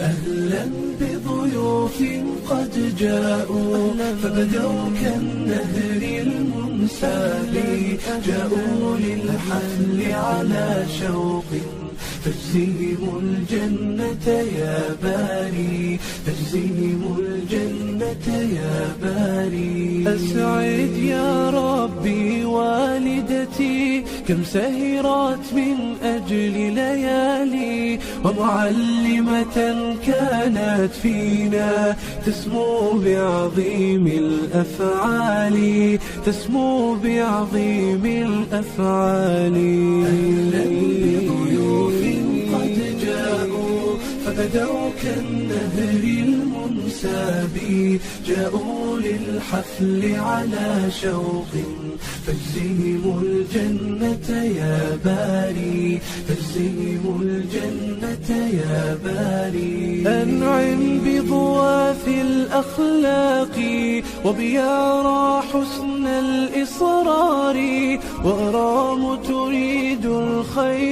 أهلا بضيوف قد جاءوا فبدوا كالنهر المنساب، جاءوا للحفل على شوق تجزيهم الجنة يا باري، تجزيهم الجنة يا باري. أسعد يا ربي والدتي كم سهرت من أجل ليالي، ومعلمة كانت فينا تسمو بعظيم الأفعال، تسمو بعظيم الأفعال. أهلا بضيوف قد جاءوا فبدوا كالنهر المنساب، جاءوا للحفل على شوق فاجزهم الجنة يا باري، فاجزهم الجنة يا باري. أنعم بضواف الأخلاق وبيارى حسن الإصرار، وأرام تريد الخير